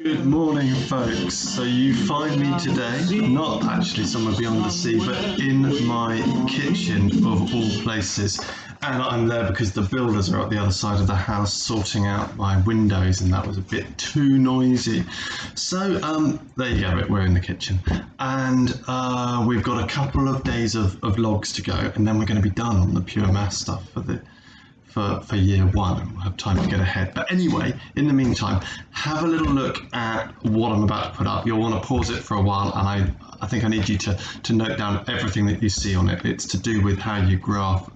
Good morning, folks. So you find me today, not actually somewhere beyond the sea, but in my kitchen of all places. And I'm there because the builders are at the other side of the house sorting out my windows, and that was a bit too noisy. So there you go, we're in the kitchen. And we've got a couple of days of logs to go, and then we're going to be done on the pure maths stuff for year one, and we'll have time to get ahead. But anyway, in the meantime, have a little look at what I'm about to put up. You'll want to pause it for a while, and I think I need you to note down everything that you see on it. It's to do with how you graph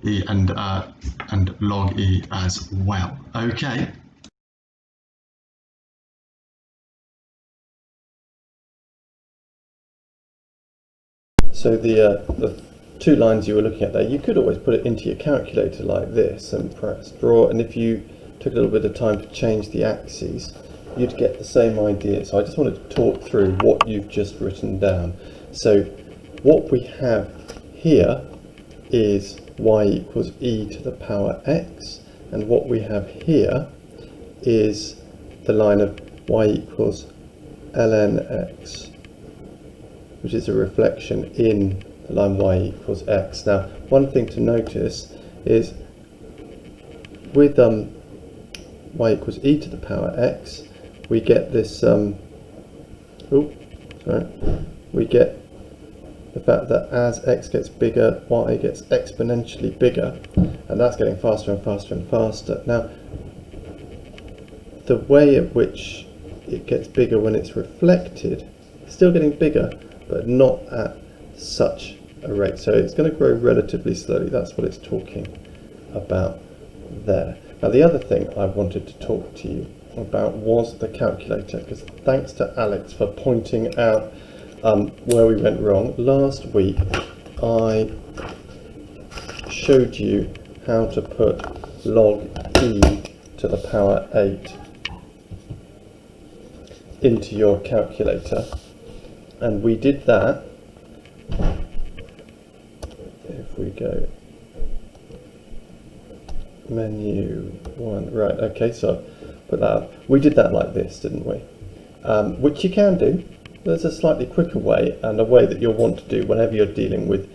E and log E as well. Okay. So the two lines you were looking at there, you could always put it into your calculator like this and press draw, and if you took a little bit of time to change the axes, you'd get the same idea. So I just wanted to talk through what you've just written down. So what we have here is y equals e to the power x, and what we have here is the line of y equals ln x, which is a reflection in the line y equals x. Now, one thing to notice is with y equals e to the power x, we get this, we get the fact that as x gets bigger, y gets exponentially bigger, and that's getting faster and faster and faster. Now, the way at which it gets bigger when it's reflected is still getting bigger, but not at such a rate. So it's going to grow relatively slowly. That's what it's talking about there. Now, the other thing I wanted to talk to you about was the calculator, because thanks to Alex for pointing out where we went wrong. Last week I showed you how to put log e to the power 8 into your calculator, and we did that. If we go menu 1, right, okay, so put that up. We did that like this, didn't we? Which you can do. There's a slightly quicker way, and a way that you'll want to do whenever you're dealing with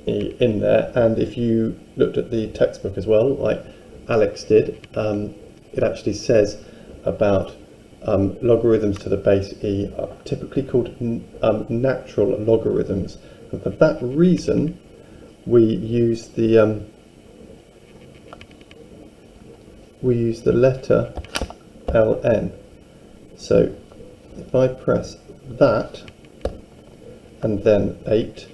in there. And if you looked at the textbook as well, like Alex did, it actually says about logarithms to the base e are typically called natural logarithms, and for that reason we use the letter ln. So if I press that and then 8,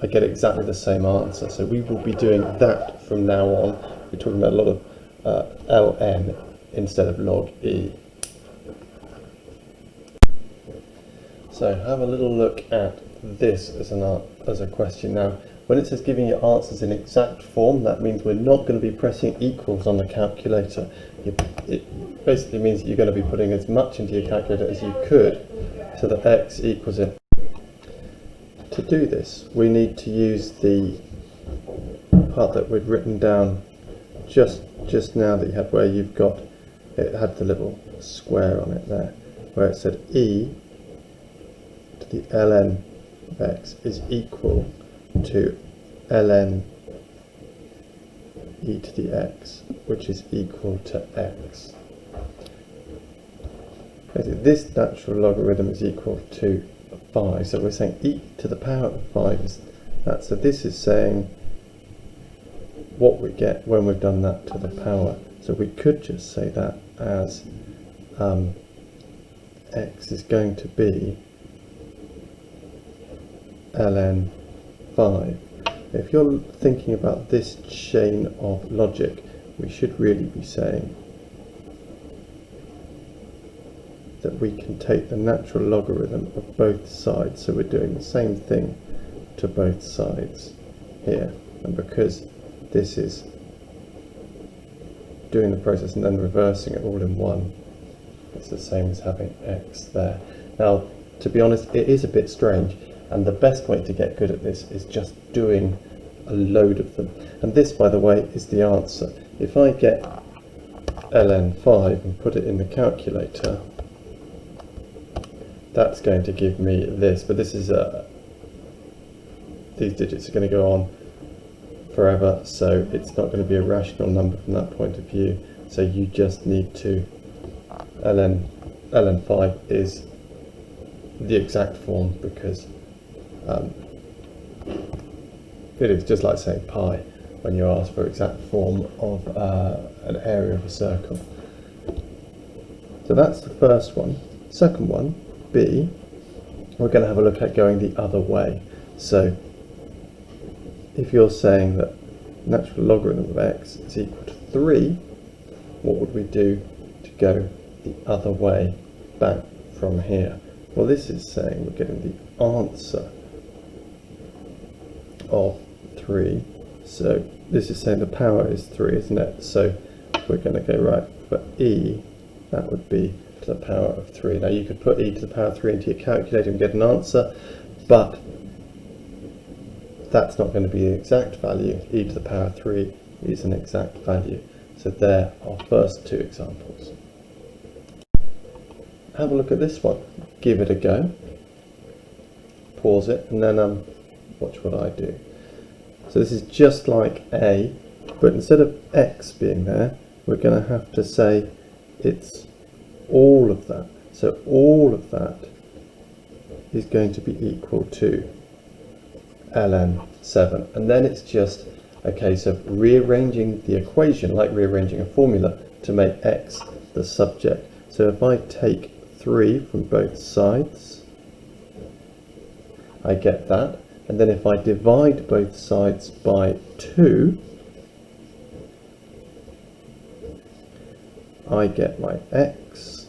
I get exactly the same answer. So we will be doing that from now on. We're talking about a lot of ln instead of log e. So have a little look at this as a question. Now, when it says giving you answers in exact form, that means we're not going to be pressing equals on the calculator. It basically means that you're going to be putting as much into your calculator as you could so that x equals it. To do this, we need to use the part that we'd written down just now that you had, where you've got, it had the little square on it there, where it said e to the ln of x is equal to ln e to the x, which is equal to x. This natural logarithm is equal to 5, so we're saying e to the power of 5 is that. So this is saying what we get when we've done that to the power. So we could just say that as x is going to be ln 5. If you're thinking about this chain of logic, we should really be saying that we can take the natural logarithm of both sides. So we're doing the same thing to both sides here. And because this is doing the process and then reversing it all in one, it's the same as having x there. Now, to be honest, it is a bit strange, and the best way to get good at this is just doing a load of them. And this, by the way, is the answer. If I get ln5 and put it in the calculator, that's going to give me this, but this is these digits are going to go on forever, so it's not going to be a rational number from that point of view. So you just need to ln5 is the exact form, because it is just like saying pi when you ask for exact form of an area of a circle. So that's the first one. Second one, B, we're going to have a look at going the other way. So if you're saying that natural logarithm of x is equal to 3, what would we do to go the other way back from here? Well, this is saying we're getting the answer of 3. So this is saying the power is 3, isn't it? So we're going to go right for e, that would be to the power of 3. Now you could put e to the power of 3 into your calculator and get an answer, but that's not going to be the exact value. E to the power of 3 is an exact value. So there are our first two examples. Have a look at this one. Give it a go. Pause it, and then watch what I do. So this is just like A, but instead of x being there, we're going to have to say it's all of that. So all of that is going to be equal to ln7, and then it's just a case of rearranging the equation, like rearranging a formula, to make x the subject. So if I take 3 from both sides, I get that, and then if I divide both sides by 2, I get my x.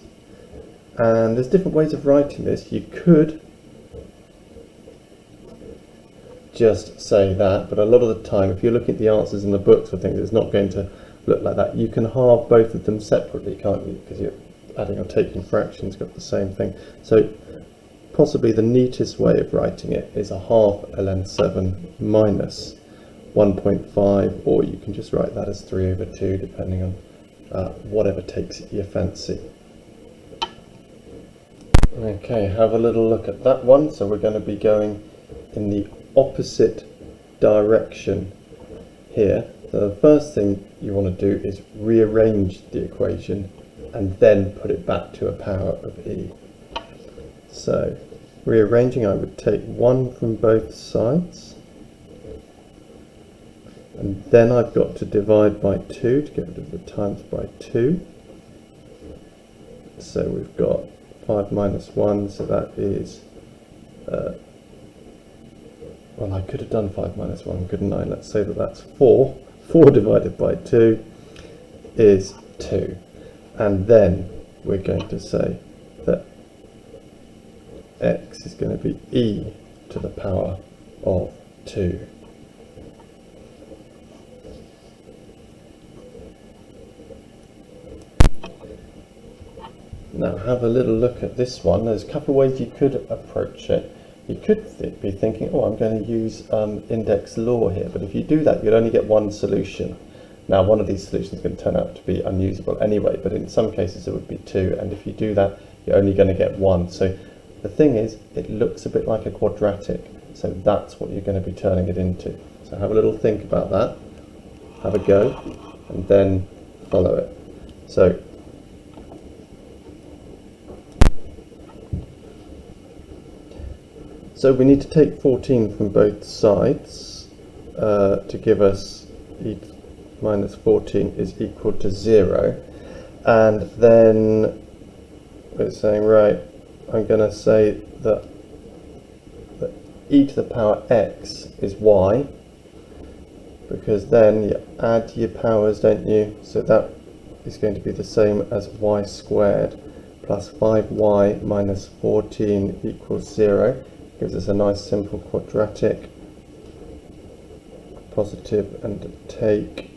And there's different ways of writing this. You could just say that, but a lot of the time, if you're looking at the answers in the books or things, it's not going to look like that. You can halve both of them separately, can't you? Because you're adding or taking fractions, got the same thing. So possibly the neatest way of writing it is a half ln7 minus 1.5, or you can just write that as 3 over 2, depending on whatever takes your fancy. Okay, have a little look at that one. So we're going to be going in the opposite direction here. So the first thing you want to do is rearrange the equation and then put it back to a power of e. So rearranging, I would take 1 from both sides, and then I've got to divide by 2 to get rid of the times by 2. So we've got 5 minus 1, so that is well, I could have done 5 minus 1, couldn't I? Let's say that that's 4. 4 divided by 2 is 2. And then we're going to say that x is going to be e to the power of 2. Now have a little look at this one. There's a couple of ways you could approach it. You could be thinking, oh, I'm going to use index law here, but if you do that, you'd only get one solution. Now, one of these solutions is going to turn out to be unusable anyway, but in some cases it would be 2, and if you do that, you're only going to get 1. So the thing is, it looks a bit like a quadratic, so that's what you're going to be turning it into. So have a little think about that, have a go, and then follow it. So we need to take 14 from both sides to give us e minus 14 is equal to 0. And then we're saying, right, I'm going to say that e to the power x is y, because then you add your powers, don't you? So that is going to be the same as y squared plus 5y minus 14 equals 0. Gives us a nice simple quadratic. Positive and take,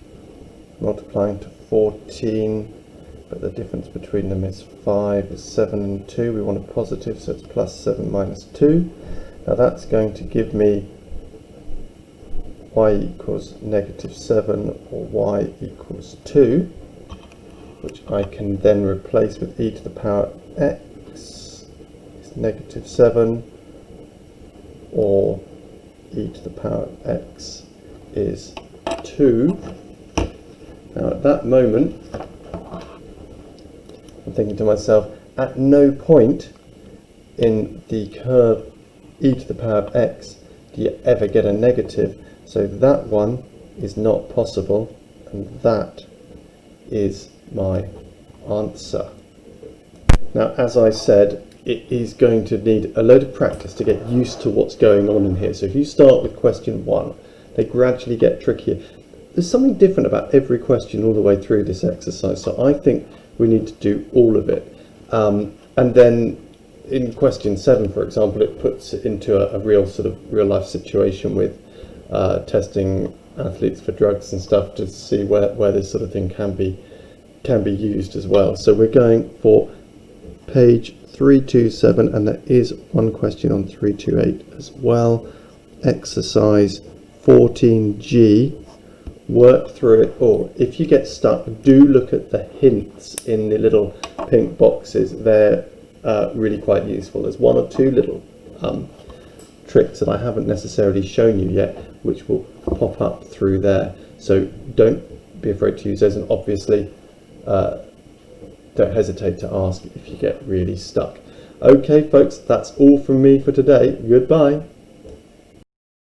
multiplying to 14, but the difference between them is 5, is 7 and 2. We want a positive, so it's plus 7 minus 2. Now that's going to give me y equals negative 7, or y equals 2. which I can then replace with e to the power x is negative 7, or e to the power x is 2. Now at that moment, I'm thinking to myself, at no point in the curve e to the power of x do you ever get a negative, so that one is not possible, and that is my answer. Now, as I said, it is going to need a load of practice to get used to what's going on in here. So if you start with question 1, they gradually get trickier. There's something different about every question all the way through this exercise, so I think we need to do all of it. And then in question 7, for example, it puts it into a real sort of real life situation with testing athletes for drugs and stuff to see where this sort of thing can be used as well. So we're going for page 327, and there is one question on 328 as well. Exercise 14G. Work through it all. If you get stuck, do look at the hints in the little pink boxes. They're really quite useful. There's one or two little tricks that I haven't necessarily shown you yet, which will pop up through there. So don't be afraid to use those, and obviously don't hesitate to ask if you get really stuck. Okay, folks, that's all from me for today. Goodbye.